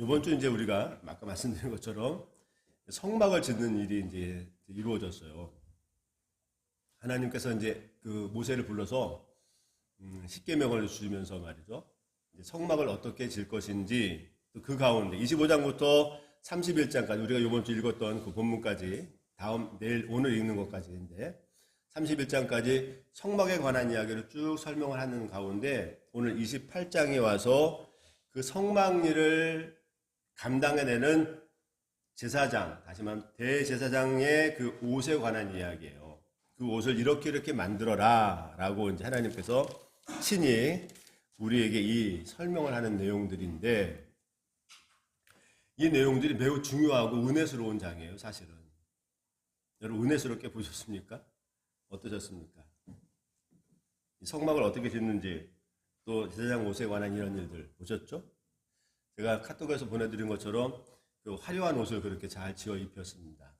이번 주 이제 우리가 아까 말씀드린 것처럼 성막을 짓는 일이 이제 이루어졌어요. 하나님께서 이제 그 모세를 불러서 십계명을 주시면서 말이죠. 이제 성막을 어떻게 질 것인지 또 그 가운데 25장부터 31장까지 우리가 이번 주 읽었던 그 본문까지 내일 오늘 읽는 것까지인데 31장까지 성막에 관한 이야기를 쭉 설명을 하는 가운데 오늘 28장에 와서 그 성막 일을 감당해내는 제사장, 다시 말하면 대제사장의 그 옷에 관한 이야기예요. 그 옷을 이렇게 만들어라 라고 이제 하나님께서 친히 우리에게 이 설명을 하는 내용들인데 이 내용들이 매우 중요하고 은혜스러운 장이에요, 사실은. 여러분 은혜스럽게 보셨습니까? 어떠셨습니까? 성막을 어떻게 짓는지 또 제사장 옷에 관한 이런 일들 보셨죠? 제가 카톡에서 보내드린 것처럼 그 화려한 옷을 그렇게 잘 지어 입혔습니다.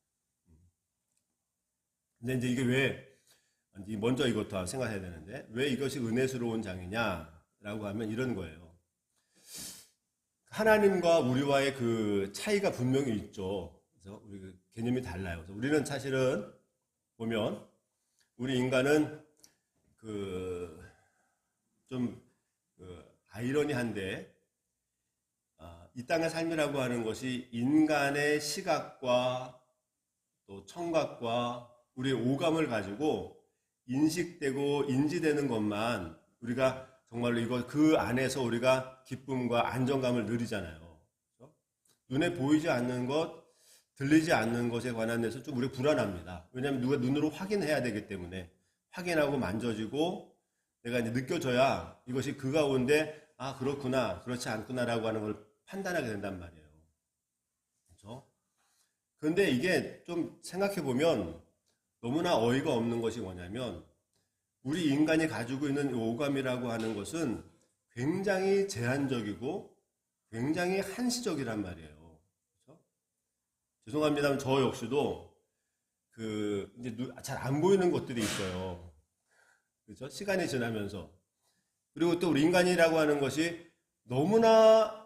근데 이제 이게 왜, 먼저 이것도 생각해야 되는데, 왜 이것이 은혜스러운 장이냐라고 하면 이런 거예요. 하나님과 우리와의 그 차이가 분명히 있죠. 그래서 우리 그 개념이 달라요. 그래서 우리는 사실은 보면, 우리 인간은 아이러니한데, 이 땅의 삶이라고 하는 것이 인간의 시각과 또 청각과 우리의 오감을 가지고 인식되고 인지되는 것만 우리가 정말로 그 안에서 우리가 기쁨과 안정감을 누리잖아요. 그렇죠? 눈에 보이지 않는 것, 들리지 않는 것에 관한 데서 좀 우리가 불안합니다. 왜냐하면 누가 눈으로 확인해야 되기 때문에 확인하고 만져지고 내가 이제 느껴져야 이것이 그 가운데 아 그렇구나 그렇지 않구나라고 하는 걸 판단하게 된단 말이에요. 그렇죠? 그런데 이게 좀 생각해 보면 너무나 어이가 없는 것이 뭐냐면 우리 인간이 가지고 있는 오감이라고 하는 것은 굉장히 제한적이고 굉장히 한시적이란 말이에요. 그렇죠? 죄송합니다만 저 역시도 이제 잘 안 보이는 것들이 있어요. 그렇죠? 시간이 지나면서. 그리고 또 우리 인간이라고 하는 것이 너무나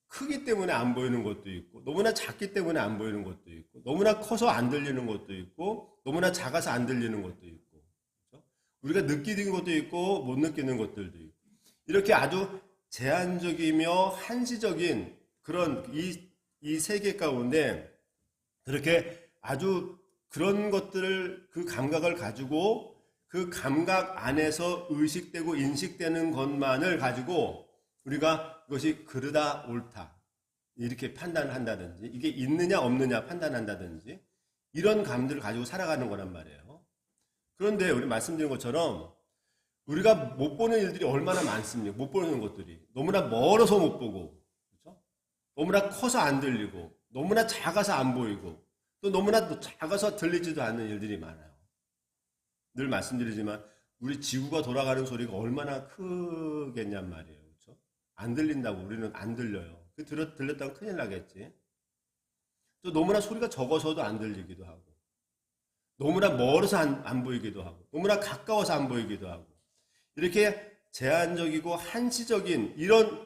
크기 때문에 안 보이는 것도 있고 너무나 작기 때문에 안 보이는 것도 있고 너무나 커서 안 들리는 것도 있고 너무나 작아서 안 들리는 것도 있고 그렇죠? 우리가 느끼는 것도 있고 못 느끼는 것들도 있고 이렇게 아주 제한적이며 한시적인 그런 이 세계 가운데 그렇게 아주 그런 것들을 그 감각을 가지고 그 감각 안에서 의식되고 인식되는 것만을 가지고 우리가 이것이 그르다 옳다 이렇게 판단을 한다든지 이게 있느냐 없느냐 판단한다든지 이런 감들을 가지고 살아가는 거란 말이에요. 그런데 우리 말씀드린 것처럼 우리가 못 보는 일들이 얼마나 많습니까? 못 보는 것들이 너무나 멀어서 못 보고 그렇죠? 너무나 커서 안 들리고 너무나 작아서 안 보이고 또 너무나 작아서 들리지도 않는 일들이 많아요. 늘 말씀드리지만 우리 지구가 돌아가는 소리가 얼마나 크겠냔 말이에요. 그렇죠? 안 들린다고 우리는 안 들려요. 들렸다면 큰일 나겠지. 또 너무나 소리가 적어서도 안 들리기도 하고 너무나 멀어서 안 보이기도 하고 너무나 가까워서 안 보이기도 하고 이렇게 제한적이고 한시적인 이런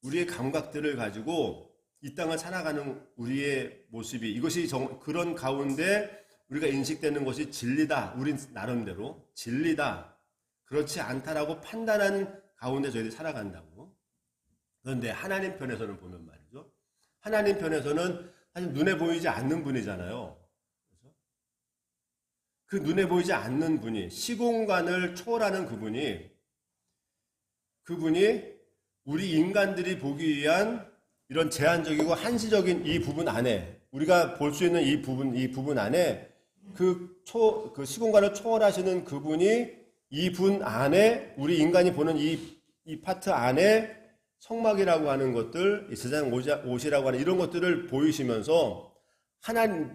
우리의 감각들을 가지고 이 땅을 살아가는 우리의 모습이 이것이 그런 가운데 우리가 인식되는 것이 진리다. 우린 나름대로 진리다. 그렇지 않다라고 판단한 가운데 저희들이 살아간다고. 그런데 하나님 편에서는 보면 말이죠. 하나님 편에서는 사실 눈에 보이지 않는 분이잖아요. 그래서 그 눈에 보이지 않는 분이 시공간을 초월하는 그분이 우리 인간들이 보기 위한 이런 제한적이고 한시적인 이 부분 안에 우리가 볼 수 있는 이 부분 안에 그 시공간을 초월하시는 그분이 이 분 안에 우리 인간이 보는 이 파트 안에 성막이라고 하는 것들, 제사장 옷이라고 하는 이런 것들을 보이시면서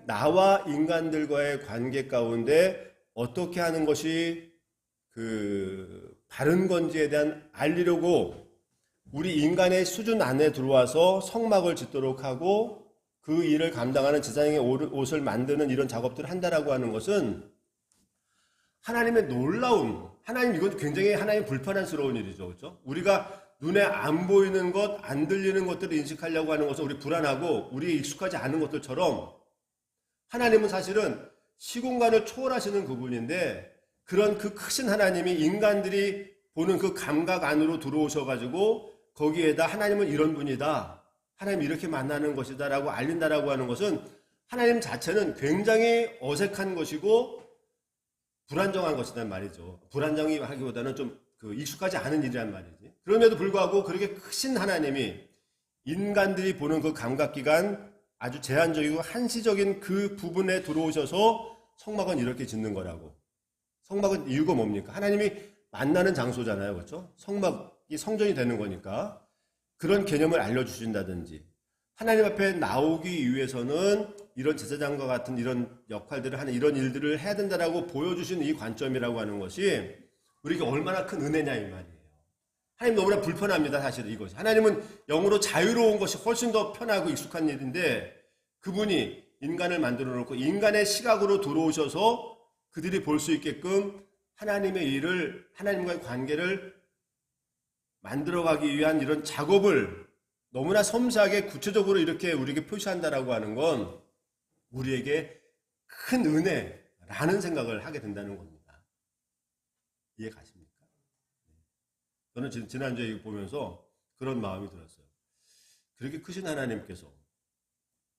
나와 인간들과의 관계 가운데 어떻게 하는 것이 바른 건지에 대한 알리려고 우리 인간의 수준 안에 들어와서 성막을 짓도록 하고 그 일을 감당하는 제사장의 옷을 만드는 이런 작업들을 한다라고 하는 것은 하나님의 놀라운, 이건 굉장히 하나님 불편한스러운 일이죠. 그렇죠? 우리가 눈에 안 보이는 것, 안 들리는 것들을 인식하려고 하는 것은 우리 불안하고 우리에 익숙하지 않은 것들처럼 하나님은 사실은 시공간을 초월하시는 그분인데 그런 그 크신 하나님이 인간들이 보는 그 감각 안으로 들어오셔가지고 거기에다 하나님은 이런 분이다. 하나님 이렇게 만나는 것이다 라고 알린다라고 하는 것은 하나님 자체는 굉장히 어색한 것이고 불안정한 것이란 말이죠. 불안정이 하기보다는 좀 익숙하지 않은 일이란 말이지. 그럼에도 불구하고 그렇게 크신 하나님이 인간들이 보는 그 감각기관 아주 제한적이고 한시적인 그 부분에 들어오셔서 성막은 이렇게 짓는 거라고. 성막은 이유가 뭡니까? 하나님이 만나는 장소잖아요. 그렇죠? 성막이 성전이 되는 거니까 그런 개념을 알려주신다든지 하나님 앞에 나오기 위해서는 이런 제사장과 같은 이런 역할들을 하는 이런 일들을 해야 된다라고 보여주신 이 관점이라고 하는 것이 우리에게 얼마나 큰 은혜냐 이 말이에요. 하나님 너무나 불편합니다. 사실 이것이. 하나님은 영으로 자유로운 것이 훨씬 더 편하고 익숙한 일인데 그분이 인간을 만들어 놓고 인간의 시각으로 들어오셔서 그들이 볼 수 있게끔 하나님의 일을 하나님과의 관계를 만들어가기 위한 이런 작업을 너무나 섬세하게 구체적으로 이렇게 우리에게 표시한다라고 하는 건 우리에게 큰 은혜라는 생각을 하게 된다는 겁니다. 이해 가십니까? 저는 지난주에 이거 보면서 그런 마음이 들었어요. 그렇게 크신 하나님께서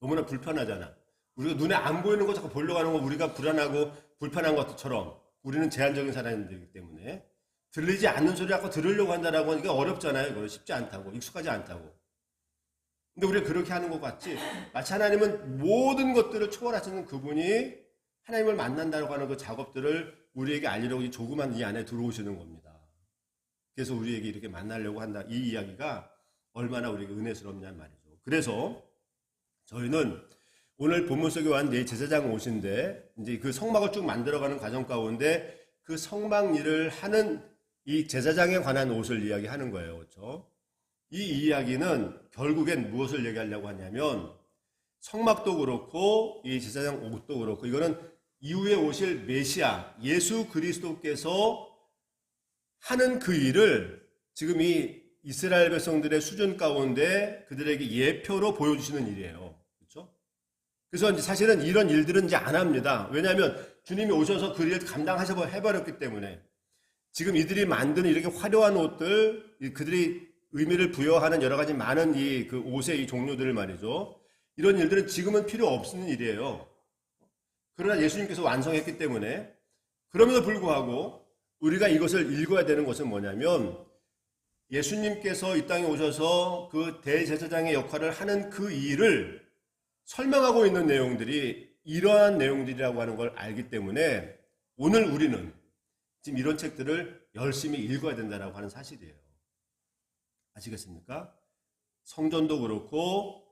너무나 불편하잖아. 우리가 눈에 안 보이는 거 자꾸 보려고 하는 거 우리가 불안하고 불편한 것처럼 우리는 제한적인 사람들이기 때문에 들리지 않는 소리 자꾸 들으려고 한다라고 하니까 어렵잖아요. 그거 쉽지 않다고. 익숙하지 않다고. 근데 우리가 그렇게 하는 것 같지 마치 하나님은 모든 것들을 초월하시는 그분이 하나님을 만난다고 하는 그 작업들을 우리에게 알리려고 조그만 이 안에 들어오시는 겁니다. 그래서 우리에게 이렇게 만나려고 한다. 이 이야기가 얼마나 우리에게 은혜스럽냐는 말이죠. 그래서 저희는 오늘 본문 속에 완 제사장 옷인데 이제 그 성막을 쭉 만들어가는 과정 가운데 그 성막 일을 하는 이 제사장에 관한 옷을 이야기하는 거예요. 그렇죠? 이 이야기는 결국엔 무엇을 얘기하려고 하냐면 성막도 그렇고 이 제사장 옷도 그렇고 이거는 이후에 오실 메시아 예수 그리스도께서 하는 그 일을 지금 이 이스라엘 백성들의 수준 가운데 그들에게 예표로 보여주시는 일이에요. 그렇죠? 그래서 이제 사실은 이런 일들은 이제 안 합니다. 왜냐하면 주님이 오셔서 그 일을 감당해버렸기 때문에 지금 이들이 만드는 이렇게 화려한 옷들, 그들이 의미를 부여하는 여러 가지 많은 그 옷의 이 종류들을 말이죠. 이런 일들은 지금은 필요 없는 일이에요. 그러나 예수님께서 완성했기 때문에 그럼에도 불구하고 우리가 이것을 읽어야 되는 것은 뭐냐면 예수님께서 이 땅에 오셔서 그 대제사장의 역할을 하는 그 일을 설명하고 있는 내용들이 이러한 내용들이라고 하는 걸 알기 때문에 오늘 우리는 지금 이런 책들을 열심히 읽어야 된다고 하는 사실이에요. 아시겠습니까? 성전도 그렇고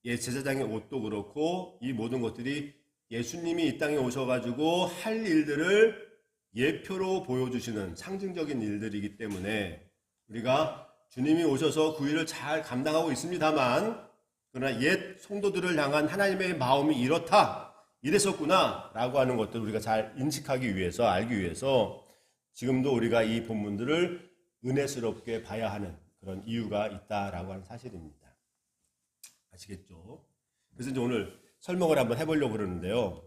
제사장의 옷도 그렇고 이 모든 것들이 예수님이 이 땅에 오셔가지고 할 일들을 예표로 보여주시는 상징적인 일들이기 때문에 우리가 주님이 오셔서 그 일을 잘 감당하고 있습니다만 그러나 옛 성도들을 향한 하나님의 마음이 이랬었구나 라고 하는 것들을 우리가 잘 인식하기 위해서 알기 위해서 지금도 우리가 이 본문들을 은혜스럽게 봐야 하는 그런 이유가 있다라고 하는 사실입니다. 아시겠죠? 그래서 이제 오늘 설명을 한번 해보려고 그러는데요.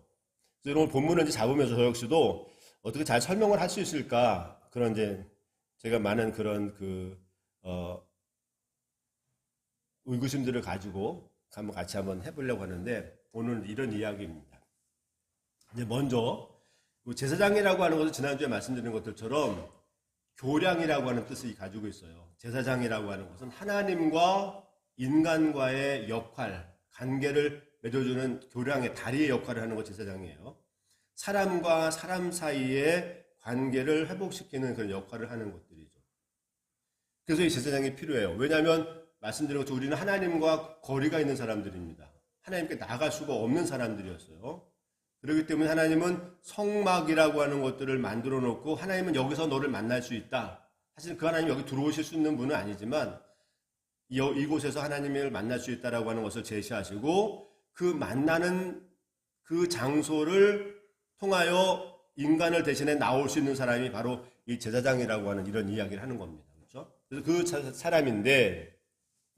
그래서 오늘 본문을 이제 잡으면서 저 역시도 어떻게 잘 설명을 할 수 있을까 그런 이제 제가 많은 그런 의구심들을 가지고 같이 한번 해보려고 하는데 오늘 이런 이야기입니다. 이제 먼저 제사장이라고 하는 것은 지난주에 말씀드린 것들처럼 교량이라고 하는 뜻을 가지고 있어요. 제사장이라고 하는 것은 하나님과 인간과의 역할, 관계를 맺어주는 교량의 다리의 역할을 하는 것이 제사장이에요. 사람과 사람 사이의 관계를 회복시키는 그런 역할을 하는 것들이죠. 그래서 이 제사장이 필요해요. 왜냐하면 말씀드린 것처럼 우리는 하나님과 거리가 있는 사람들입니다. 하나님께 나갈 수가 없는 사람들이었어요. 그렇기 때문에 하나님은 성막이라고 하는 것들을 만들어 놓고 하나님은 여기서 너를 만날 수 있다. 사실 그 하나님 여기 들어오실 수 있는 분은 아니지만 이곳에서 하나님을 만날 수 있다라고 하는 것을 제시하시고 그 만나는 그 장소를 통하여 인간을 대신해 나올 수 있는 사람이 바로 이 제사장이라고 하는 이런 이야기를 하는 겁니다. 그렇죠? 그래서 그 사람인데,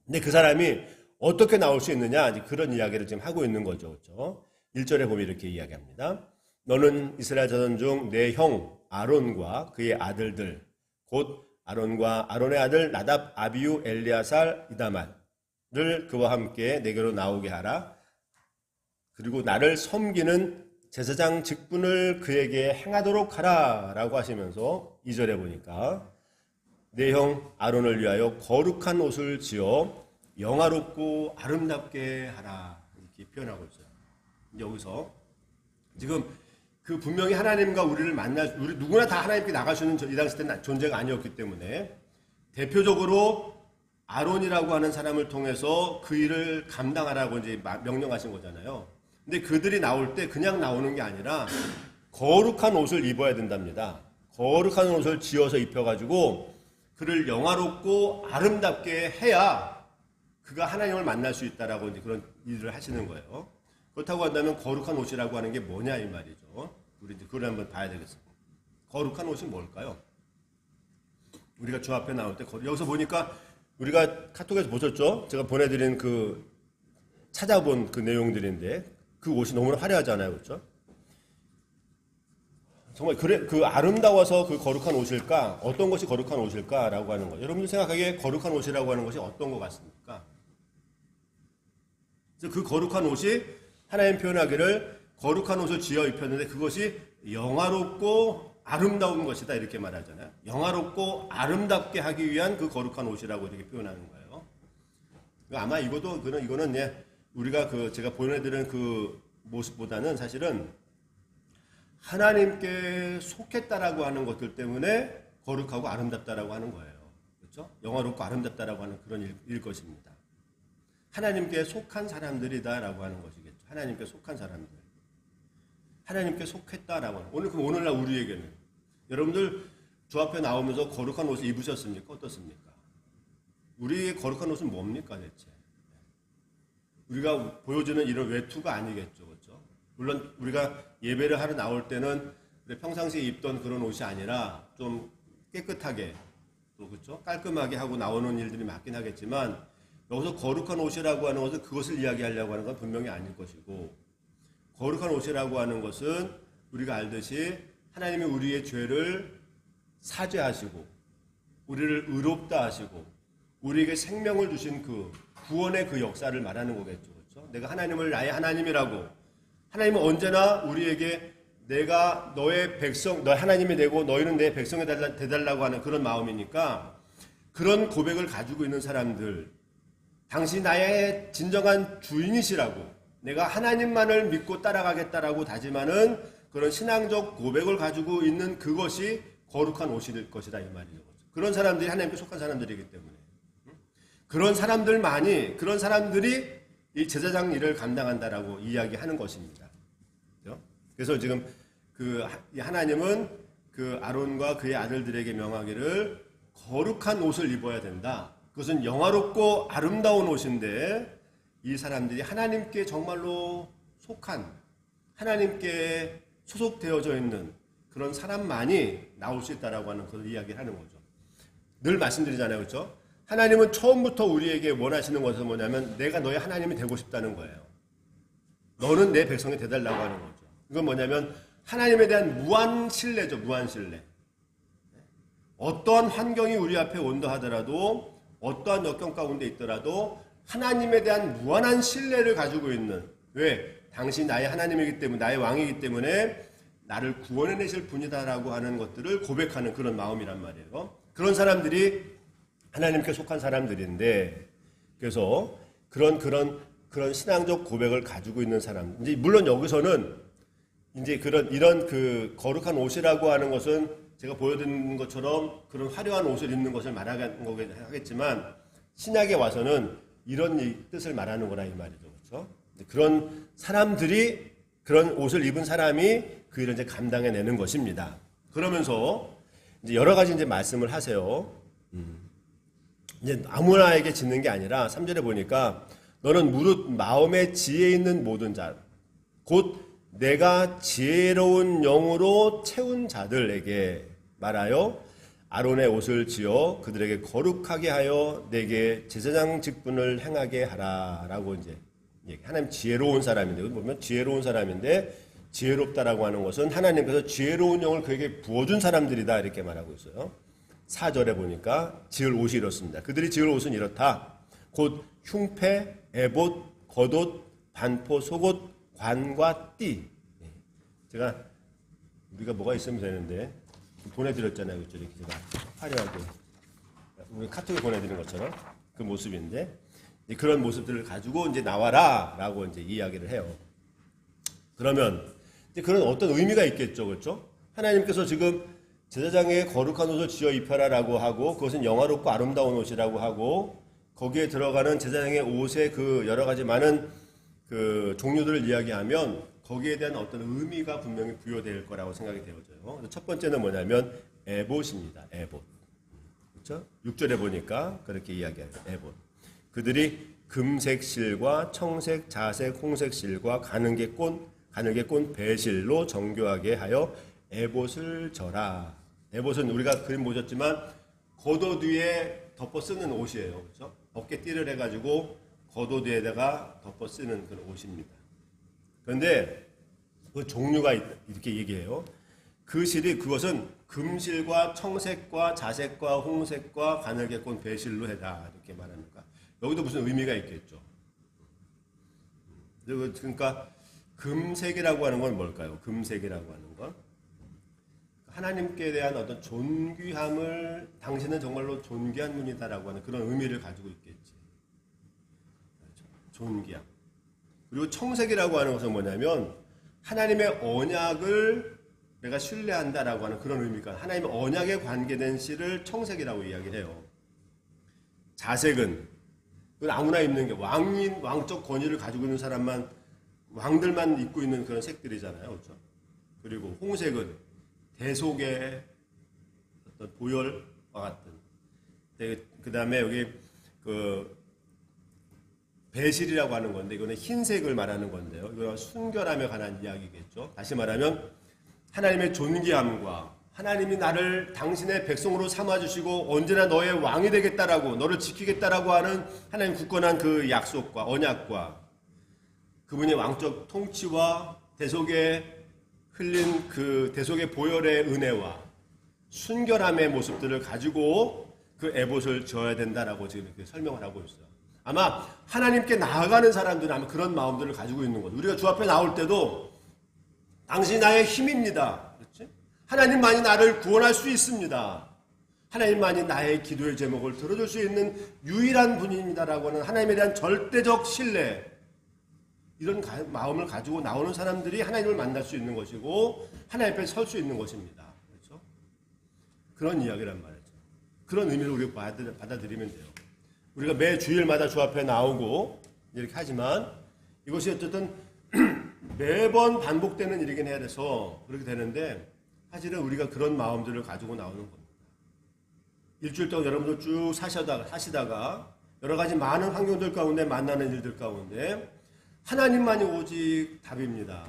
근데 그 사람이 어떻게 나올 수 있느냐, 그런 이야기를 지금 하고 있는 거죠. 그렇죠? 1절에 보면 이렇게 이야기합니다. 너는 이스라엘 자손 중 내 형 아론과 그의 아들들, 곧 아론의 아들 나답, 아비우, 엘리아살, 이다말을 그와 함께 내게로 나오게 하라. 그리고 나를 섬기는 제사장 직분을 그에게 행하도록 하라 라고 하시면서 2절에 보니까 내 형 아론을 위하여 거룩한 옷을 지어 영화롭고 아름답게 하라 이렇게 표현하고 있어요. 여기서 지금 그 분명히 하나님과 우리 누구나 다 하나님께 나갈 수 있는 이 당시 때는 존재가 아니었기 때문에 대표적으로 아론이라고 하는 사람을 통해서 그 일을 감당하라고 이제 명령하신 거잖아요. 근데 그들이 나올 때 그냥 나오는 게 아니라 거룩한 옷을 입어야 된답니다. 거룩한 옷을 지어서 입혀가지고 그를 영화롭고 아름답게 해야 그가 하나님을 만날 수 있다라고 이제 그런 일을 하시는 거예요. 그렇다고 한다면 거룩한 옷이라고 하는 게 뭐냐 이 말이죠. 우리 이제 그걸 한번 봐야 되겠습니다. 거룩한 옷이 뭘까요? 우리가 주 앞에 나올 때 여기서 보니까 우리가 카톡에서 보셨죠? 제가 보내드린 찾아본 그 내용들인데 그 옷이 너무나 화려하잖아요, 그렇죠? 정말 그 아름다워서 그 거룩한 옷일까? 어떤 것이 거룩한 옷일까라고 하는 거. 여러분들 생각하기에 거룩한 옷이라고 하는 것이 어떤 것 같습니까? 그래서 그 거룩한 옷이 하나님 표현하기를 거룩한 옷을 지어 입혔는데 그것이 영화롭고 아름다운 것이다 이렇게 말하잖아요. 영화롭고 아름답게 하기 위한 그 거룩한 옷이라고 이렇게 표현하는 거예요. 아마 이거는 우리가 제가 보내드린 그 모습보다는 사실은 하나님께 속했다라고 하는 것들 때문에 거룩하고 아름답다라고 하는 거예요. 그렇죠? 영화롭고 아름답다라고 하는 그런 일 것입니다. 하나님께 속한 사람들이다라고 하는 것이겠죠. 하나님께 속한 사람들. 하나님께 속했다라고 하는. 오늘날 우리에게는 여러분들 주 앞에 나오면서 거룩한 옷을 입으셨습니까? 어떻습니까? 우리의 거룩한 옷은 뭡니까 대체? 우리가 보여주는 이런 외투가 아니겠죠. 그렇죠? 물론 우리가 예배를 하러 나올 때는 평상시에 입던 그런 옷이 아니라 좀 깨끗하게 또 그렇죠? 깔끔하게 하고 나오는 일들이 맞긴 하겠지만 여기서 거룩한 옷이라고 하는 것은 그것을 이야기하려고 하는 건 분명히 아닐 것이고 거룩한 옷이라고 하는 것은 우리가 알듯이 하나님이 우리의 죄를 사죄하시고 우리를 의롭다 하시고 우리에게 생명을 주신 그 구원의 그 역사를 말하는 거겠죠. 그렇죠? 내가 하나님을 나의 하나님이라고 하나님은 언제나 우리에게 내가 너의 백성, 너 하나님이 되고 너희는 내 백성이 되달라고 하는 그런 마음이니까 그런 고백을 가지고 있는 사람들 당신이 나의 진정한 주인이시라고 내가 하나님만을 믿고 따라가겠다라고 다짐하는 그런 신앙적 고백을 가지고 있는 그것이 거룩한 옷일 것이다 이 말이죠. 그런 사람들이 하나님께 속한 사람들이기 때문에 그런 사람들이 이 제사장 일을 감당한다라고 이야기하는 것입니다. 그래서 지금 하나님은 그 아론과 그의 아들들에게 명하기를 거룩한 옷을 입어야 된다. 그것은 영화롭고 아름다운 옷인데 이 사람들이 하나님께 정말로 속한 하나님께 소속되어져 있는 그런 사람만이 나올 수 있다라고 하는 그런 이야기를 하는 거죠. 늘 말씀드리잖아요. 그렇죠? 하나님은 처음부터 우리에게 원하시는 것은 뭐냐면 내가 너의 하나님이 되고 싶다는 거예요. 너는 내 백성이 되달라고 하는 거죠. 이건 뭐냐면 하나님에 대한 무한 신뢰죠. 무한 신뢰. 어떠한 환경이 우리 앞에 온다 하더라도 어떠한 역경 가운데 있더라도 하나님에 대한 무한한 신뢰를 가지고 있는 왜? 당신 나의 하나님이기 때문에 나의 왕이기 때문에 나를 구원해내실 분이다라고 하는 것들을 고백하는 그런 마음이란 말이에요. 그런 사람들이 하나님께 속한 사람들인데 그래서 그런 신앙적 고백을 가지고 있는 사람. 이제 물론 여기서는 이제 이런 그 거룩한 옷이라고 하는 것은 제가 보여드린 것처럼 그런 화려한 옷을 입는 것을 말하는 거겠지만 신약에 와서는 이런 뜻을 말하는 거라 이 말이죠. 그렇죠? 그런 사람들이 그런 옷을 입은 사람이 그 일을 이제 감당해내는 것입니다. 그러면서 이제 여러 가지 이제 말씀을 하세요. 이제 아무나에게 짓는 게 아니라 3절에 보니까 너는 무릇 마음에 지혜 있는 모든 자, 곧 내가 지혜로운 영으로 채운 자들에게 말하여 아론의 옷을 지어 그들에게 거룩하게 하여 내게 제사장 직분을 행하게 하라라고 이제 하나님 지혜로운 사람인데, 보면 지혜로운 사람인데 지혜롭다라고 하는 것은 하나님께서 지혜로운 영을 그에게 부어준 사람들이다 이렇게 말하고 있어요. 4절에 보니까 지을 옷이 이렇습니다. 그들이 지을 옷은 이렇다. 곧 흉패, 에봇, 겉옷, 반포, 속옷, 관과 띠. 제가 우리가 뭐가 있으면 되는데 보내드렸잖아요. 이렇게 제가 화려하게 우리 카톡에 보내드린 것처럼 그 모습인데 그런 모습들을 가지고 이제 나와라라고 이제 이야기를 해요. 그러면 이제 그런 어떤 의미가 있겠죠, 그렇죠? 하나님께서 지금 제사장에게 거룩한 옷을 지어 입혀라라고 하고 그것은 영화롭고 아름다운 옷이라고 하고 거기에 들어가는 제사장의 옷의 그 여러 가지 많은 그 종류들을 이야기하면 거기에 대한 어떤 의미가 분명히 부여될 거라고 생각이 되어져요. 첫 번째는 뭐냐면 에봇입니다. 에봇. 그렇죠? 6절에 보니까 그렇게 이야기해요. 에봇. 그들이 금색 실과 청색, 자색, 홍색 실과 가늘게 꼰 배실로 정교하게 하여 에봇을 져라. 에봇은 우리가 그림 보셨지만 겉옷 위에 덮어 쓰는 옷이에요. 그렇죠? 어깨띠를 해가지고 겉옷 위에다가 덮어 쓰는 그런 옷입니다. 그런데 그 종류가 이렇게 얘기해요. 그 실이 그것은 금실과 청색과 자색과 홍색과 가늘게 꼰 배실로 해다 이렇게 말합니까? 여기도 무슨 의미가 있겠죠. 그러니까 금색이라고 하는 건 뭘까요? 금색이라고 하는 건 하나님께 대한 어떤 존귀함을 당신은 정말로 존귀한 분이다라고 하는 그런 의미를 가지고 있겠지. 존귀함. 그리고 청색이라고 하는 것은 뭐냐면 하나님의 언약을 내가 신뢰한다라고 하는 그런 의미가 하나님의 언약에 관계된 시를 청색이라고 이야기해요. 자색은 그건 아무나 입는 게 왕적 권위를 가지고 있는 사람만 왕들만 입고 있는 그런 색들이잖아요. 그렇죠? 그리고 홍색은 대속의 어떤 보혈과 같은. 그 다음에 여기 그 배실이라고 하는 건데 이거는 흰색을 말하는 건데요. 이거는 순결함에 관한 이야기겠죠. 다시 말하면 하나님의 존귀함과 하나님이 나를 당신의 백성으로 삼아주시고 언제나 너의 왕이 되겠다라고 너를 지키겠다라고 하는 하나님 굳건한 그 약속과 언약과 그분의 왕적 통치와 대속의 흘린 그 대속의 보혈의 은혜와 순결함의 모습들을 가지고 그 에봇을 지어야 된다라고 지금 이렇게 설명을 하고 있어요. 아마 하나님께 나아가는 사람들은 아마 그런 마음들을 가지고 있는 거죠. 우리가 주 앞에 나올 때도 당신이 나의 힘입니다. 그렇지? 하나님만이 나를 구원할 수 있습니다. 하나님만이 나의 기도의 제목을 들어줄 수 있는 유일한 분입니다라고 하는 하나님에 대한 절대적 신뢰 이런 마음을 가지고 나오는 사람들이 하나님을 만날 수 있는 것이고 하나님 앞에 설 수 있는 것입니다. 그렇죠? 그런 이야기란 말이죠. 그런 의미를 우리가 받아들이면 돼요. 우리가 매 주일마다 주 앞에 나오고 이렇게 하지만 이것이 어쨌든 매번 반복되는 일이긴 해야 돼서 그렇게 되는데 사실은 우리가 그런 마음들을 가지고 나오는 겁니다. 일주일 동안 여러분들 쭉 사시다가 여러 가지 많은 환경들 가운데 만나는 일들 가운데 하나님만이 오직 답입니다.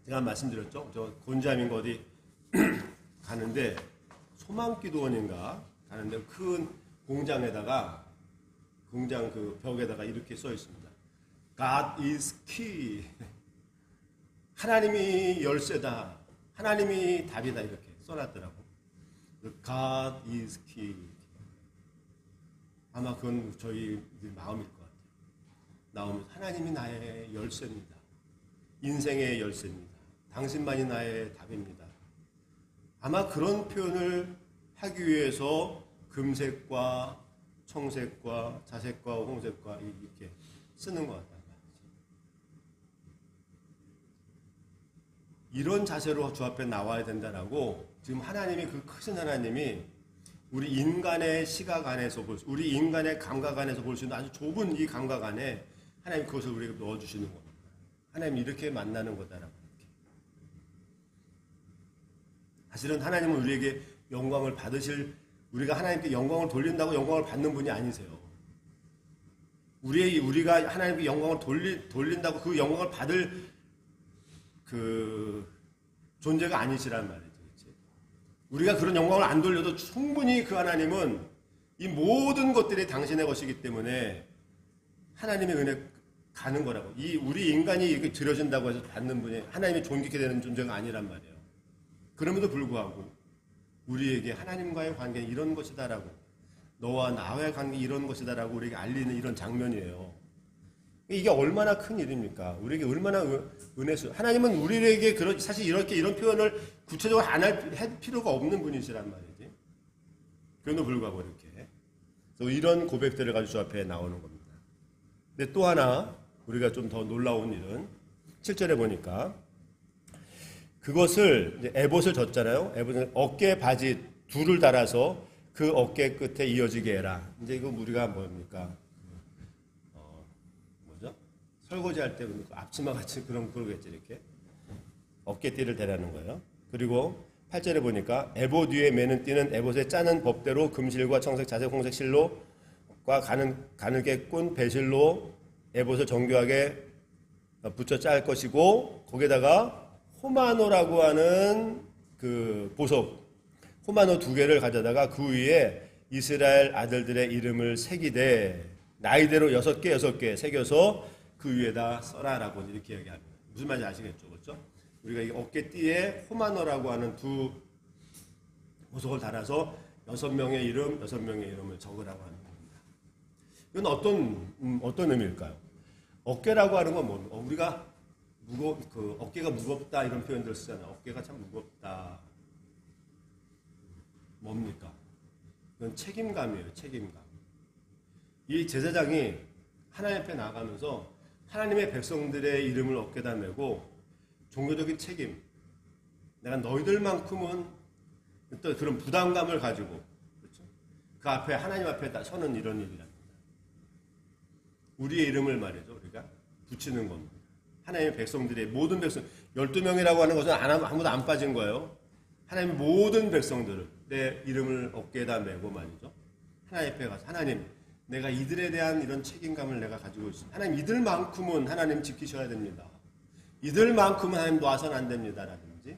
제가 말씀드렸죠. 저 곤자민가 어디 가는데 소망기도원인가 가는데 큰 공장에다가 공장 그 벽에다가 이렇게 써 있습니다. God is key. 하나님이 열쇠다. 하나님이 답이다 이렇게 써놨더라고. God is key. 아마 그건 저희 마음일 것 같아요. 나오면 하나님이 나의 열쇠입니다. 인생의 열쇠입니다. 당신만이 나의 답입니다. 아마 그런 표현을 하기 위해서 금색과 청색과 자색과 홍색과 이렇게 쓰는 것 같아요. 이런 자세로 주 앞에 나와야 된다라고 지금 하나님이 그 크신 하나님이 우리 인간의 시각 안에서 우리 인간의 감각 안에서 볼 수 있는 아주 좁은 이 감각 안에 하나님 그것을 우리에게 넣어주시는 겁니다. 하나님 이렇게 만나는 거다라고. 사실은 하나님은 우리에게 영광을 받으실 우리가 하나님께 영광을 돌린다고 영광을 받는 분이 아니세요. 우리가 하나님께 영광을 돌린다고 그 영광을 받을 그 존재가 아니시란 말이죠. 그렇지? 우리가 그런 영광을 안 돌려도 충분히 그 하나님은 이 모든 것들이 당신의 것이기 때문에 하나님의 은혜 가는 거라고. 이 우리 인간이 이렇게 들여진다고 해서 받는 분이 하나님이 존귀케 되는 존재가 아니란 말이에요. 그럼에도 불구하고 우리에게 하나님과의 관계는 이런 것이다라고, 너와 나와의 관계 이런 것이다라고 우리에게 알리는 이런 장면이에요. 이게 얼마나 큰 일입니까? 우리에게 얼마나 은혜수. 하나님은 우리에게 사실 이런 표현을 구체적으로 안 할 필요가 없는 분이시란 말이지. 그럼에도 불구하고 이렇게. 그래서 이런 고백들을 가지고 저 앞에 나오는 겁니다. 근데 또 하나 우리가 좀 더 놀라운 일은 7절에 보니까 그것을 이제 에봇을 졌잖아요. 에봇은 어깨 바지 둘을 달아서 그 어깨 끝에 이어지게 해라. 이제 이거 우리가 뭡니까? 뭐죠? 설거지 할 때 앞치마 같이 그러겠지 이렇게 어깨띠를 대라는 거예요. 그리고 8절에 보니까 에봇 위에 매는 띠는 에봇에 짜는 법대로 금실과 청색, 자색, 홍색 실로과 가늘게 꾼 배실로 에봇을 정교하게 붙여 짤 것이고, 거기에다가 호마노라고 하는 그 보석, 호마노 2개를 가져다가 그 위에 이스라엘 아들들의 이름을 새기되 나이대로 6개 새겨서 그 위에다 써라라고 이렇게 얘기합니다. 무슨 말인지 아시겠죠? 그렇죠? 우리가 이 어깨띠에 호마노라고 하는 2 보석을 달아서 6명의 이름을 적으라고 하는 겁니다. 이건 어떤 의미일까요? 어깨라고 하는 건 뭡니까? 우리가 어깨가 무겁다 이런 표현들 쓰잖아요. 어깨가 참 무겁다. 뭡니까? 이건 책임감이에요. 책임감. 이 제사장이 하나님 앞에 나가면서 하나님의 백성들의 이름을 어깨다 메고 종교적인 책임, 내가 너희들만큼은 또 그런 부담감을 가지고, 그렇죠? 그 앞에 하나님 앞에 서는 이런 일이랍니다. 우리의 이름을 말이죠. 우리가 붙이는 겁니다. 하나님의 백성들의 모든 백성, 12명이라고 하는 것은 아무도 안 빠진 거예요. 하나님의 모든 백성들을 내 이름을 어깨에다 메고 말이죠. 하나님 앞에 가서 하나님, 내가 이들에 대한 이런 책임감을 내가 가지고 있습니다. 하나님, 이들만큼은 하나님 지키셔야 됩니다. 이들만큼은 하나님 놔선 안 됩니다라든지,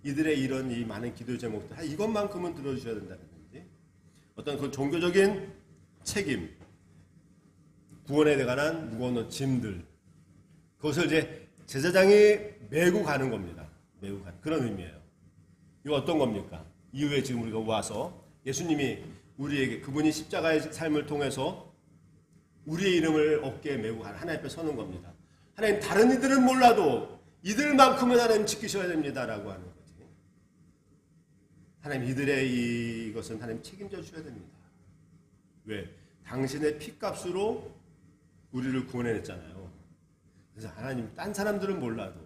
이들의 이런 이 많은 기도 제목들 이것만큼은 들어주셔야 된다든지, 어떤 그 종교적인 책임, 구원에 관한 무거운 짐들, 그것을 이제 제사장이 메고 가는 겁니다. 메고 가는 그런 의미예요. 이거 어떤 겁니까? 이후에 지금 우리가 와서 예수님이 우리에게 그분이 십자가의 삶을 통해서 우리의 이름을 어깨에 메고 하나님 앞에 서는 겁니다. 하나님, 다른 이들은 몰라도 이들만큼은 하나님 지키셔야 됩니다라고 하는 거지. 하나님, 이들의 이것은 하나님 책임져 주셔야 됩니다. 왜? 당신의 피값으로 우리를 구원해냈잖아요. 그래서 하나님, 딴 사람들은 몰라도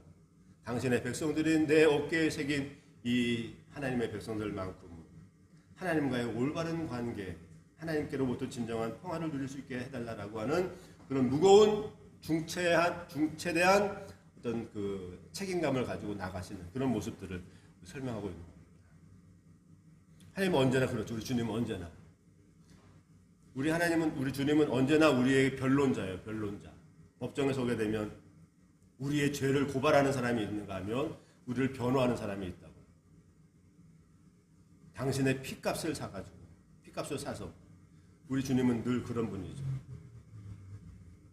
당신의 백성들인 내 어깨에 새긴 이 하나님의 백성들만큼 하나님과의 올바른 관계, 하나님께로부터 진정한 평화를 누릴 수 있게 해달라고 하는 그런 무거운 중체대한 어떤 그 책임감을 가지고 나가시는 그런 모습들을 설명하고 있는 겁니다. 하나님은 언제나 그렇죠. 우리 주님은 언제나. 우리 주님은 언제나 우리의 변론자예요. 변론자. 법정에 서게 되면 우리의 죄를 고발하는 사람이 있는가 하면 우리를 변호하는 사람이 있다고. 당신의 피값을 사가지고, 피값을 사서 우리 주님은 늘 그런 분이죠.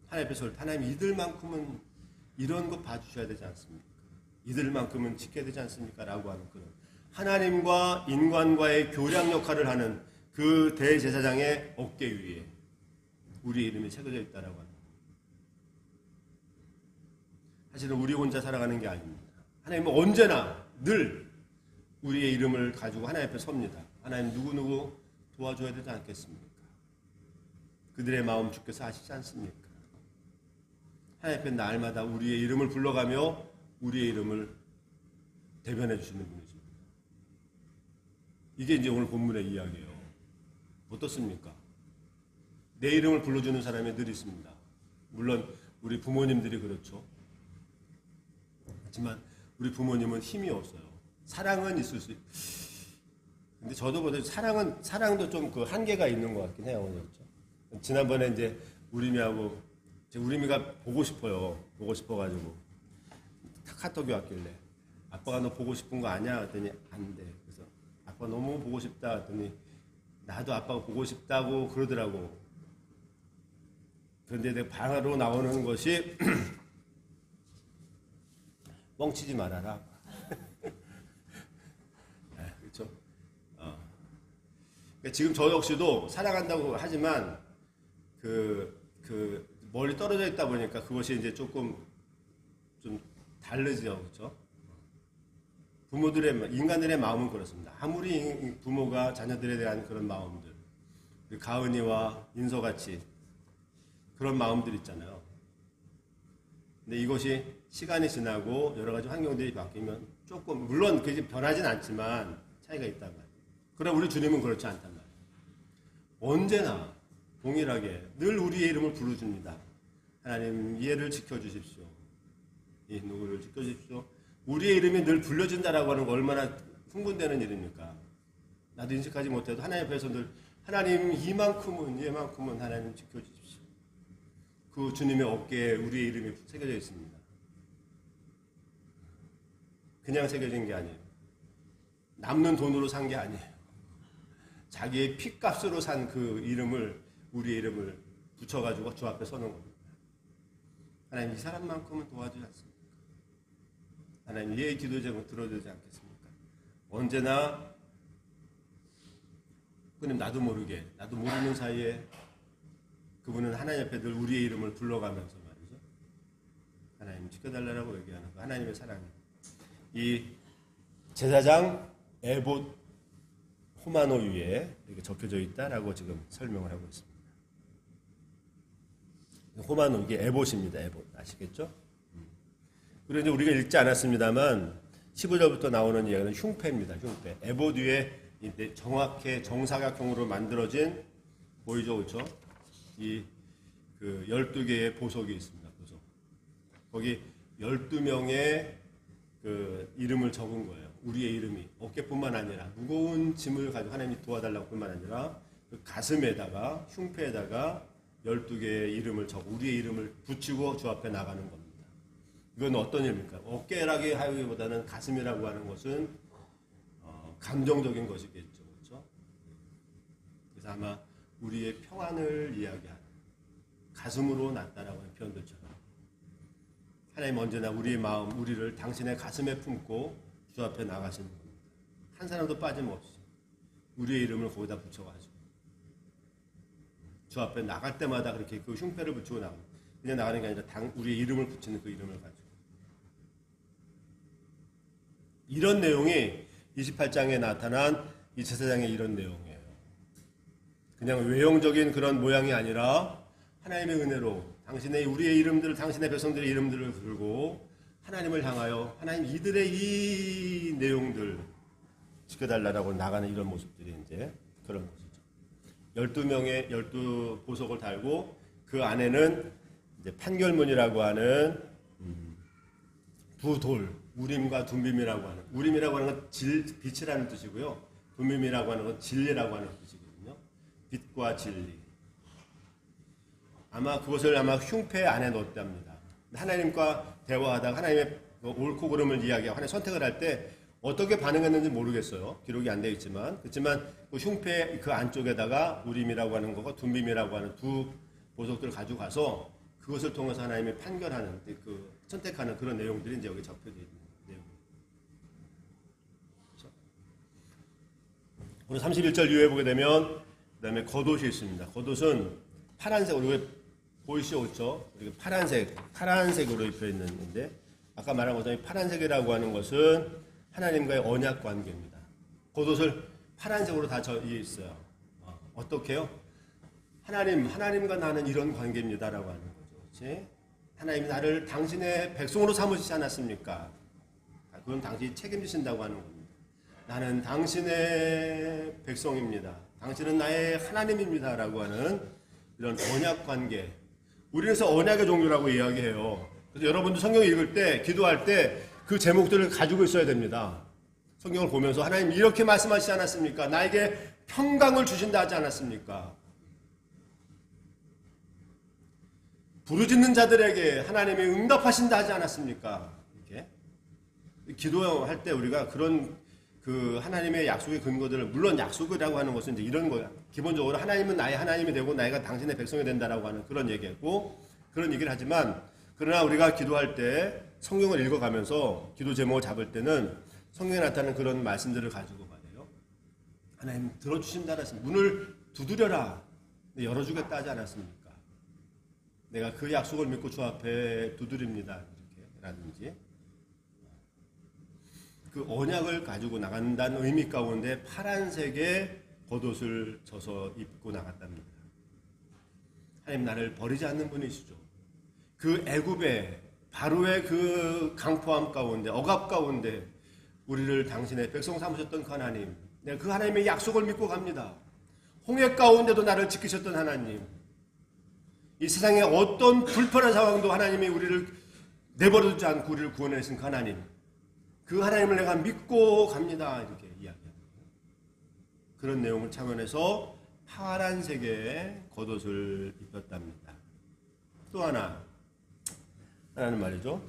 하나님 앞에서 하나님, 이들만큼은 이런 거 봐주셔야 되지 않습니까? 이들만큼은 지켜야 되지 않습니까? 라고 하는 그런 하나님과 인간과의 교량 역할을 하는 그 대제사장의 어깨 위에 우리 이름이 새겨져 있다라고 하는 거예요. 사실은 우리 혼자 살아가는 게 아닙니다. 하나님은 언제나 늘 우리의 이름을 가지고 하나님 앞에 섭니다. 하나님, 누구누구 도와줘야 되지 않겠습니까? 그들의 마음 주께서 아시지 않습니까? 하나님 앞에 날마다 우리의 이름을 불러가며 우리의 이름을 대변해 주시는 분이십니다. 이게 이제 오늘 본문의 이야기예요. 어떻습니까? 내 이름을 불러주는 사람이 늘 있습니다. 물론 우리 부모님들이 그렇죠. 하지만 우리 부모님은 힘이 없어요. 사랑은 있을 수 근데 저도 보다 사랑도 좀 그 한계가 있는 것 같긴 해요. 그렇죠? 지난번에 이제 우리미가 보고 싶어요. 보고 싶어가지고 카톡이 왔길래 아빠가 너 보고 싶은 거 아냐? 그랬더니 안 돼. 그래서 아빠 너무 보고 싶다 했더니 나도 아빠가 보고 싶다고 그러더라고. 그런데 내 바로 나오는 것이 뻥치지 말아라. 그렇죠? 그러니까 지금 저 역시도 사랑한다고 하지만 멀리 떨어져 있다 보니까 그것이 이제 조금 좀 다르죠, 그렇죠? 인간들의 마음은 그렇습니다. 아무리 부모가 자녀들에 대한 그런 마음들, 가은이와 인서같이 그런 마음들 있잖아요. 근데 이것이 시간이 지나고 여러 가지 환경들이 바뀌면 조금, 물론 그게 변하진 않지만 차이가 있단 말이에요. 그러나 우리 주님은 그렇지 않단 말이에요. 언제나 동일하게 늘 우리의 이름을 부르줍니다. 하나님 얘를 지켜주십시오. 이 누구를 지켜주십시오. 우리의 이름이 늘 불려진다라고 하는 거 얼마나 흥분되는 일입니까? 나도 인식하지 못해도 하나님 앞에서 늘 하나님 이만큼은 얘만큼은 하나님 지켜주십시오. 그 주님의 어깨에 우리의 이름이 새겨져 있습니다. 그냥 새겨진 게 아니에요. 남는 돈으로 산 게 아니에요. 자기의 피값으로 산 그 이름을, 우리의 이름을 붙여가지고 주 앞에 서는 겁니다. 하나님 이 사람만큼은 도와주지 않습니까? 하나님 얘의 기도 제목 들어주지 않겠습니까? 언제나 그님 나도 모르게, 나도 모르는 사이에 그분은 하나님 앞에 늘 우리의 이름을 불러가면서 말이죠. 하나님 지켜달라고 얘기하는 거, 하나님의 사랑이. 이 제사장 에봇 호마노 위에 이렇게 적혀져 있다라고 지금 설명을 하고 있습니다. 호마노, 이게 에봇입니다. 에봇 아시겠죠? 그리고 이제 우리가 읽지 않았습니다만 15절부터 나오는 이야기는 흉패입니다. 흉패. 에봇 위에 정확히 정사각형으로 만들어진, 보이죠, 그렇죠? 이 12개의 보석이 있습니다. 보석. 거기 12명의 그 이름을 적은 거예요. 우리의 이름이 어깨뿐만 아니라 무거운 짐을 가지고 하나님이 도와달라고 뿐만 아니라 그 가슴에다가, 흉패에다가 12개의 이름을 적고 우리의 이름을 붙이고 주 앞에 나가는 겁니다. 이건 어떤 일입니까? 어깨라기 하기보다는 가슴이라고 하는 것은 감정적인 것이겠죠. 그렇죠? 그래서 아마 우리의 평안을 이야기하는 가슴으로 났다라고 하는 표현들처럼 하나님 언제나 우리의 마음, 우리를 당신의 가슴에 품고 주 앞에 나가시는 겁니다. 한 사람도 빠짐없이 우리의 이름을 거기다 붙여가지고 주 앞에 나갈 때마다 그렇게 그 흉패를 붙이고 나갑니다. 그냥 나가는 게 아니라 우리의 이름을 붙이는 그 이름을 가지고. 이런 내용이 28장에 나타난 이 제사장의 이런 내용이에요. 그냥 외형적인 그런 모양이 아니라 하나님의 은혜로 우리의 이름들을, 당신의 백성들의 이름들을 들고 하나님을 향하여 하나님 이들의 이 내용들 지켜달라고 나가는 이런 모습들이 이제 그런 것이죠. 12명의 12보석을 달고 그 안에는 이제 판결문이라고 하는 두 돌, 우림과 둠빔이라고 하는, 우림이라고 하는 건 빛이라는 뜻이고요. 둠빔이라고 하는 건 진리라고 하는 뜻이거든요. 빛과 진리. 아마 그것을 흉패 안에 넣었답니다. 하나님과 대화하다가 하나님의 옳고 그름을 이야기하고 하나님 선택을 할 때 어떻게 반응했는지 모르겠어요. 기록이 안 되어 있지만. 그렇지만 그 흉패 그 안쪽에다가 우림이라고 하는 거고 둠빔이라고 하는 두 보석들을 가지고 가서 그것을 통해서 하나님이 판결하는, 선택하는 그런 내용들이 이제 여기 적혀져 있는 내용입니다. 오늘 31절 이후에 보게 되면 그 다음에 겉옷이 있습니다. 겉옷은 파란색, 우리 보이시죠? 그렇죠? 이렇게 파란색으로 입혀 있는데 아까 말한 것처럼 파란색이라고 하는 것은 하나님과의 언약 관계입니다. 겉옷을 파란색으로 다 있어요. 어떻게요? 하나님과 나는 이런 관계입니다라고 하는 거죠. 그렇지? 하나님이 나를 당신의 백성으로 삼으시지 않았습니까? 그건 당신이 책임지신다고 하는 겁니다. 나는 당신의 백성입니다. 당신은 나의 하나님입니다라고 하는 이런 언약 관계. 우리는 그래서 언약의 종류라고 이야기해요. 그래서 여러분도 성경 읽을 때, 기도할 때 그 제목들을 가지고 있어야 됩니다. 성경을 보면서 하나님 이렇게 말씀하시지 않았습니까? 나에게 평강을 주신다 하지 않았습니까? 부르짖는 자들에게 하나님이 응답하신다 하지 않았습니까? 이렇게 기도할 때 우리가 그런 그 하나님의 약속의 근거들을, 물론 약속이라고 하는 것은 이제 이런 거야. 기본적으로 하나님은 나의 하나님이 되고 나이가 당신의 백성이 된다라고 하는 그런 얘기고, 그런 얘기를 하지만, 그러나 우리가 기도할 때 성경을 읽어가면서 기도 제목을 잡을 때는 성경에 나타나는 그런 말씀들을 가지고 말해요. 하나님 들어주신다 하셨습니다. 문을 두드려라. 열어주겠다 하지 않았습니까? 내가 그 약속을 믿고 주 앞에 두드립니다. 이렇게 라든지. 그 언약을 가지고 나간다는 의미 가운데 파란색의 겉옷을 져서 입고 나갔답니다. 하나님 나를 버리지 않는 분이시죠. 그 애굽의 바로의 그 강포함 가운데, 억압 가운데 우리를 당신의 백성 삼으셨던 그 하나님, 내가 그 하나님의 약속을 믿고 갑니다. 홍해 가운데도 나를 지키셨던 하나님, 이 세상의 어떤 불편한 상황도 하나님이 우리를 내버려두지 않고 우리를 구원해내신 그 하나님, 그 하나님을 내가 믿고 갑니다. 이렇게 이야기합니다. 그런 내용을 참여해서 파란색의 겉옷을 입혔답니다. 또 하나는 말이죠.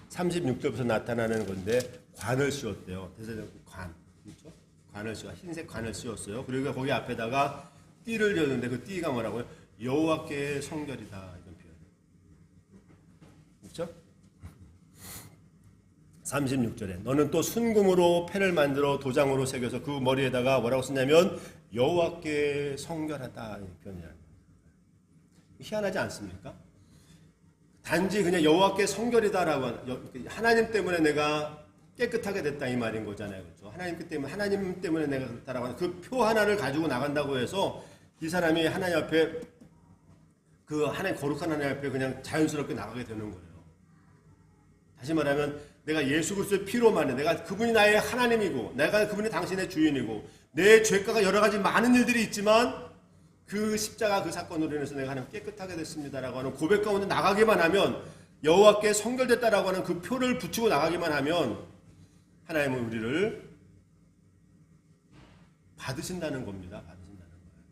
36절부터 나타나는 건데 관을 씌웠대요. 대세적 관, 그렇죠? 관을 씌워, 흰색 관을 씌웠어요. 그리고 거기 앞에다가 띠를 줬는데 그 띠가 뭐라고요? 여호와께의 성결이다, 이런 표현. 그렇죠? 36절에 너는 또 순금으로 패를 만들어 도장으로 새겨서 그 머리에다가 뭐라고 쓰냐면 여호와께 성결하다, 이런 표현이에요. 희한하지 않습니까? 단지 그냥 여호와께 성결이다라고 하는, 하나님 때문에 내가 깨끗하게 됐다 이 말인 거잖아요. 그렇죠? 하나님 때문에 내가 그렇다라고 하는 그 표 하나를 가지고 나간다고 해서 이 사람이 하나님 앞에, 그 하나님 거룩한 하나님 앞에 그냥 자연스럽게 나가게 되는 거예요. 다시 말하면 내가 예수 그리스도의 피로만에 내가 그분이 나의 하나님이고 내가 그분이 당신의 주인이고 내 죄가가 여러 가지 많은 일들이 있지만 그 십자가 그 사건으로 인해서 내가 하나님 깨끗하게 됐습니다라고 하는 고백 가운데 나가기만 하면, 여호와께 성결됐다라고 하는 그 표를 붙이고 나가기만 하면 하나님은 우리를 받으신다는 겁니다. 받으신다는 거예요.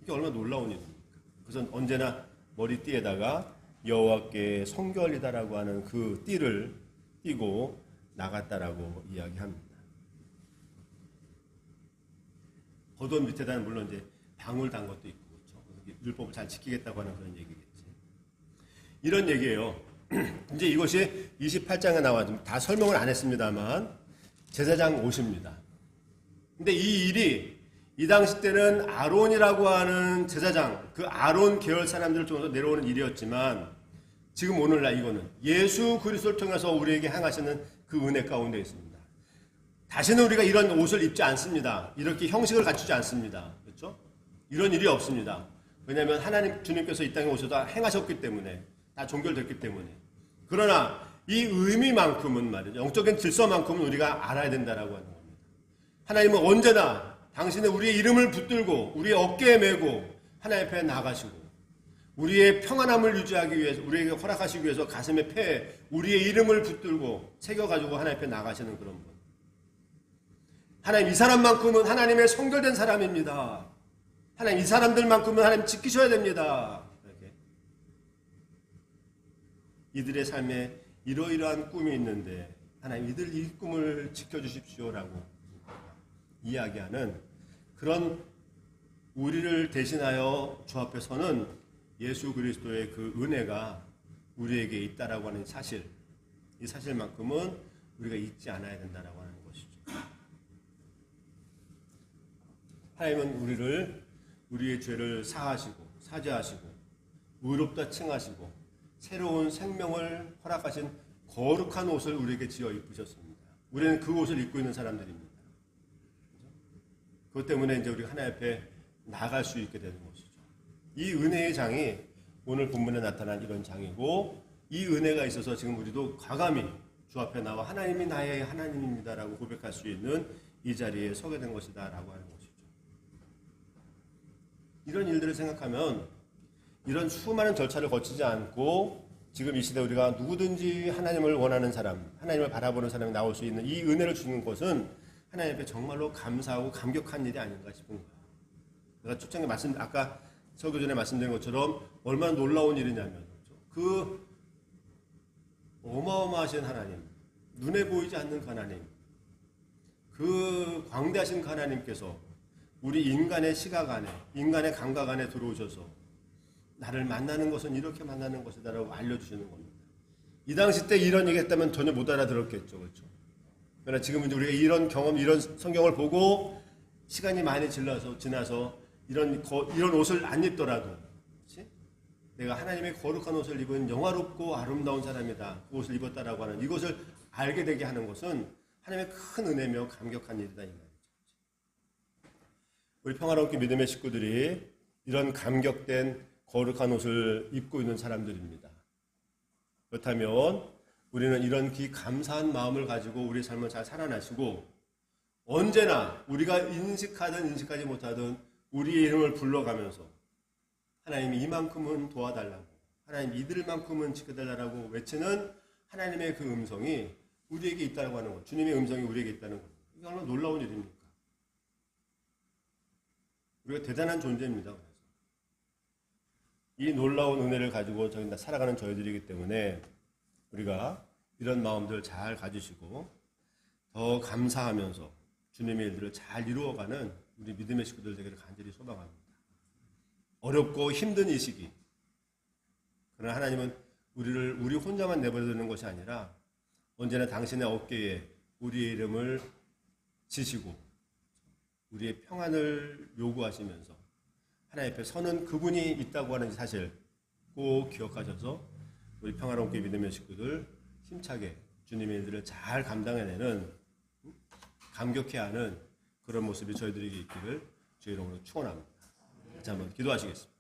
이게 얼마나 놀라운 일입니까? 그래서 언제나 머리띠에다가 여호와께 성결이다라고 하는 그 띠를 띠고 나갔다라고 이야기합니다. 겉옷 밑에다는 물론 이제 방울 단 것도 있고, 그렇죠? 율법을 잘 지키겠다고 하는 그런 얘기겠지. 이런 얘기예요. 이제 이것이 28장에 나와서 다 설명을 안 했습니다만 제사장 옷입니다. 근데 이 일이 이 당시 때는 아론이라고 하는 제사장, 그 아론 계열 사람들을 통해서 내려오는 일이었지만 지금 오늘날 이거는 예수 그리스도를 통해서 우리에게 행하시는 그 은혜 가운데 있습니다. 다시는 우리가 이런 옷을 입지 않습니다. 이렇게 형식을 갖추지 않습니다. 그렇죠? 이런 일이 없습니다. 왜냐하면 하나님 주님께서 이 땅에 오셔서 행하셨기 때문에, 다 종결됐기 때문에. 그러나 이 의미만큼은 말이죠, 영적인 질서만큼은 우리가 알아야 된다라고 하는 겁니다. 하나님은 언제나 당신은 우리의 이름을 붙들고 우리의 어깨에 메고 하나님 앞에 나가시고 우리의 평안함을 유지하기 위해서, 우리에게 허락하시기 위해서 가슴에 폐에 우리의 이름을 붙들고 새겨가지고 하나님 앞에 나가시는 그런 분. 하나님, 이 사람만큼은 하나님의 성결된 사람입니다. 하나님, 이 사람들만큼은 하나님 지키셔야 됩니다. 이렇게. 이들의 삶에 이러이러한 꿈이 있는데 하나님, 이들 이 꿈을 지켜주십시오라고 이야기하는 그런, 우리를 대신하여 주 앞에 서는 예수 그리스도의 그 은혜가 우리에게 있다라고 하는 사실, 이 사실만큼은 우리가 잊지 않아야 된다라고 하는 것이죠. 하나님은 우리의 죄를 사하시고 사죄하시고 의롭다 칭하시고 새로운 생명을 허락하신 거룩한 옷을 우리에게 지어 입으셨습니다. 우리는 그 옷을 입고 있는 사람들입니다. 그것 때문에 이제 우리가 하나님 앞에 나갈 수 있게 되는 것이죠. 이 은혜의 장이 오늘 본문에 나타난 이런 장이고, 이 은혜가 있어서 지금 우리도 과감히 주 앞에 나와 하나님이 나의 하나님입니다라고 고백할 수 있는 이 자리에 서게 된 것이다라고 하는 것이죠. 이런 일들을 생각하면 이런 수많은 절차를 거치지 않고 지금 이 시대 우리가 누구든지 하나님을 원하는 사람, 하나님을 바라보는 사람이 나올 수 있는 이 은혜를 주는 것은 하나님 앞에 정말로 감사하고 감격한 일이 아닌가 싶은 거예요. 제가 초창에 아까 설교 전에 말씀드린 것처럼 얼마나 놀라운 일이냐면, 그 어마어마하신 하나님, 눈에 보이지 않는 그 하나님, 그 광대하신 하나님께서 우리 인간의 시각 안에, 인간의 감각 안에 들어오셔서 나를 만나는 것은 이렇게 만나는 것이다라고 알려주시는 겁니다. 이 당시 때 이런 얘기 했다면 전혀 못 알아들었겠죠. 그렇죠? 그러나 지금 이제 우리가 이런 경험, 이런 성경을 보고 시간이 많이 지나서 이런 옷을 안 입더라도, 그렇지? 내가 하나님의 거룩한 옷을 입은 영화롭고 아름다운 사람이다. 그 옷을 입었다라고 하는 이것을 알게 되게 하는 것은 하나님의 큰 은혜며 감격한 일이다. 이 말이죠. 우리 평화롭게 믿음의 식구들이 이런 감격된 거룩한 옷을 입고 있는 사람들입니다. 그렇다면 우리는 이런 감사한 마음을 가지고 우리 삶을 잘 살아나시고 언제나 우리가 인식하든 인식하지 못하든 우리의 이름을 불러가면서 하나님이 이만큼은 도와달라고, 하나님 이들만큼은 지켜달라고 외치는 하나님의 그 음성이 우리에게 있다고 하는 것, 주님의 음성이 우리에게 있다는 것, 이게 얼마나 놀라운 일입니까? 우리가 대단한 존재입니다. 그래서 이 놀라운 은혜를 가지고 살아가는 저희들이기 때문에 우리가 이런 마음들 잘 가지시고 더 감사하면서 주님의 일들을 잘 이루어가는 우리 믿음의 식구들 되기를 간절히 소망합니다. 어렵고 힘든 이 시기, 그러나 하나님은 우리 혼자만 내버려두는 것이 아니라 언제나 당신의 어깨에 우리의 이름을 지시고 우리의 평안을 요구하시면서 하나님 앞에 서는 그분이 있다고 하는 사실 꼭 기억하셔서 우리 평화롭게 믿음의 식구들 힘차게 주님의 일들을 잘 감당해내는, 감격해하는 그런 모습이 저희들에게 있기를 주의 이름으로 축원합니다. 다시 한번 기도하시겠습니다.